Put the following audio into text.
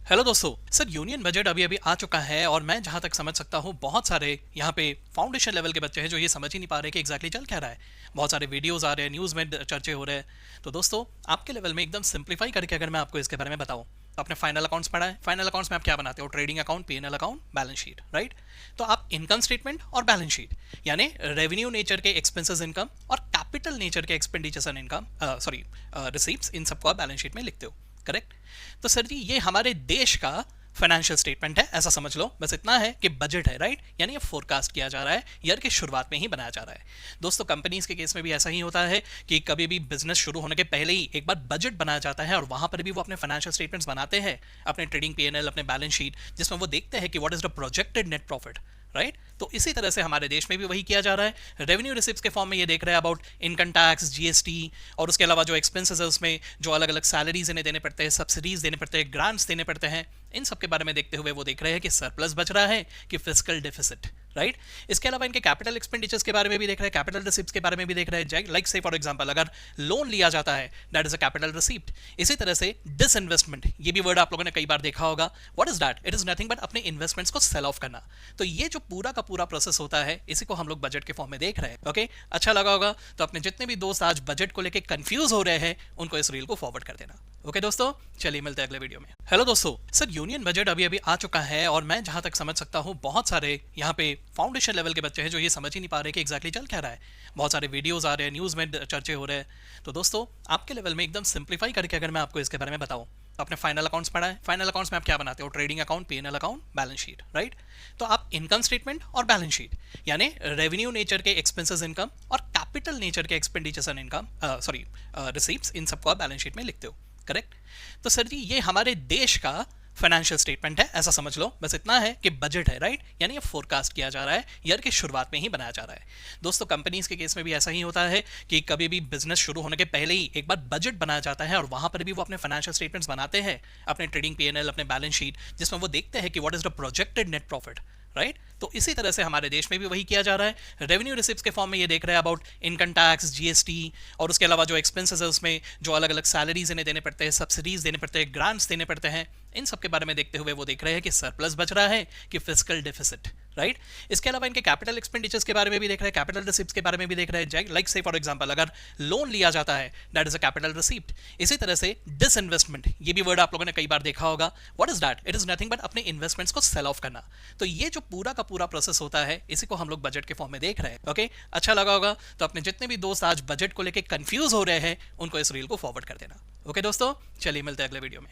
Hello दोस्तों। Sir union budget अभी अभी आ चुका है और मैं जहां तक समझ सकता हूं बहुत सारे यहाँ पे फाउंडेशन लेवल के बच्चे हैं जो ये समझ ही नहीं पा रहे कि एग्जैक्टली चल क्या रहा है। बहुत सारे वीडियोस आ रहे हैं, न्यूज़ में चर्चे हो रहे हैं। तो दोस्तों आपके लेवल में एकदम सिंप्लीफाई करके अगर मैं आपको इसके बारे में बताऊं तो आपने फाइनल अकाउंट्स पढ़ा है। फाइनल अकाउंट्स में आप क्या बनाते हो? Trading account, PNL account, balance sheet, right. तो आप इनकम स्टेटमेंट और बैलेंस शीट यानी रेवेन्यू नेचर के एक्सपेंसेस इनकम और कैपिटल नेचर के एक्सपेंडिचर्स एंड इनकम रिसीप्ट्स, इन सबको आप बैलेंस शीट में लिखते हो, करेक्ट। तो सर जी ये हमारे देश का फाइनेंशियल स्टेटमेंट है, ऐसा समझ लो। बस इतना है कि बजट है, राइट। यानी ये फोरकास्ट किया जा रहा है, ईयर की शुरुआत में ही बनाया जा रहा है। दोस्तों कंपनीज के केस में भी ऐसा ही होता है कि कभी भी बिजनेस शुरू होने के पहले ही एक बार बजट बनाया जाता है और वहां पर भी वो अपने फाइनेंशियल स्टेटमेंट्स बनाते हैं, अपने ट्रेडिंग पीएनएल, अपने बैलेंस शीट, जिसमें वो देखते हैं कि what is the projected net profit, right. तो इसी तरह से हमारे देश में भी वही किया जा रहा है। रेवेन्यू रिसिप्ट्स के फॉर्म में ये देख रहे हैं अबाउट इनकम टैक्स, जीएसटी, और उसके अलावा जो एक्सपेंसेस है उसमें जो अलग अलग सैलरीज इन्हें देने पड़ते हैं, सब्सिडीज देने पड़ते हैं, ग्रांट्स देने पड़ते हैं, इन सब के बारे में देखते हुए वो देख रहे हैं कि सरप्लस बच रहा है कि फिस्कल डेफिसिट, राइट। इसके अलावा इनके कैपिटल एक्सपेंडिचर्स के बारे में भी देख रहे हैं, कैपिटल रिसिप्ट्स के बारे में भी देख रहे हैं। लाइक से फॉर एग्जांपल अगर लोन लिया जाता है, that is a capital receipt. इसी तरह से डिसइन्वेस्टमेंट, ये भी वर्ड आप लोगों ने कई बार देखा होगा। What is that? It is nothing but अपने इन्वेस्टमेंट्स को सेल ऑफ करना। तो ये जो पूरा का पूरा प्रोसेस होता है, इसी को हम लोग बजट के फॉर्म में देख रहे हैं। ओके, अच्छा लगा होगा तो अपने जितने भी दोस्त आज बजट को लेके कंफ्यूज हो रहे हैं उनको इस रील को फॉरवर्ड कर देना। ओके दोस्तों, चलिए मिलते हैं अगले वीडियो में। हेलो दोस्तों, सर यूनियन बजट अभी अभी आ चुका है और मैं जहां तक समझ सकता हूं बहुत सारे यहाँ पे फाउंडेशन लेवल के बच्चे हैं जो ये समझ ही नहीं पा रहे कि एग्जैक्टली चल क्या रहा है। बहुत सारे वीडियोस आ रहे हैं, न्यूज़ में चर्चे हो रहे हैं। तो दोस्तों आपके लेवल में एकदम सिंप्लीफाई करके अगर मैं आपको इसके बारे में बताऊं तो आपने फाइनल अकाउंट्स पढ़ा है। फाइनल अकाउंट्स में आप क्या बनाते हो? Trading account, PNL account, balance sheet, right. तो आप इनकम स्टेटमेंट और बैलेंस शीट यानी रेवेन्यू नेचर के एक्सपेंसेस इनकम और कैपिटल नेचर के एक्सपेंडिचर्स एंड इनकम रिसीप्ट्स, इन सबको आप बैलेंस शीट में लिखते हो, करेक्ट। तो सर जी ये हमारे देश का फाइनेंशियल स्टेटमेंट है, ऐसा समझ लो। बस इतना है कि बजट है, राइट। यानी ये फोरकास्ट किया जा रहा है, ईयर की शुरुआत में ही बनाया जा रहा है। दोस्तों कंपनीज के केस में भी ऐसा ही होता है कि कभी भी बिजनेस शुरू होने के पहले ही एक बार बजट बनाया जाता है और वहां पर भी वो अपने फाइनेंशियल स्टेटमेंट्स बनाते हैं, अपने ट्रेडिंग पीएनएल, अपने बैलेंस शीट, जिसमें वो देखते हैं कि what is the projected net profit, right. तो इसी तरह से हमारे देश में भी वही किया जा रहा है। रेवेन्यू रिसिप्ट्स के फॉर्म में ये देख रहे हैं अबाउट इनकम टैक्स, जीएसटी, और उसके अलावा जो एक्सपेंसेस है उसमें जो अलग अलग सैलरीज इन्हें देने पड़ते हैं, सब्सिडीज देने पड़ते हैं, ग्रांट्स देने पड़ते हैं, इन सब के बारे में देखते हुए वो देख रहे हैं कि सरप्लस बच रहा है कि फिस्कल डेफिसिट, राइट। इसके अलावा इनके कैपिटल एक्सपेंडिचर्स के बारे में भी देख रहे हैं, कैपिटल रिसिप्ट्स के बारे में भी देख रहे हैं। लाइक से फॉर एग्जांपल अगर लोन लिया जाता है, that is a capital receipt. इसी तरह से डिसइन्वेस्टमेंट, ये भी वर्ड आप लोगों ने कई बार देखा होगा। What is that? It is nothing but अपने इन्वेस्टमेंट्स को सेल ऑफ करना। तो ये जो पूरा का पूरा प्रोसेस होता है, इसी को हम लोग बजट के फॉर्म में देख रहे हैं। ओके, अच्छा लगा होगा तो अपने जितने भी दोस्त आज बजट को लेके कंफ्यूज हो रहे हैं उनको इस रील को फॉरवर्ड कर देना। ओके दोस्तों, चलिए मिलते हैं अगले वीडियो में।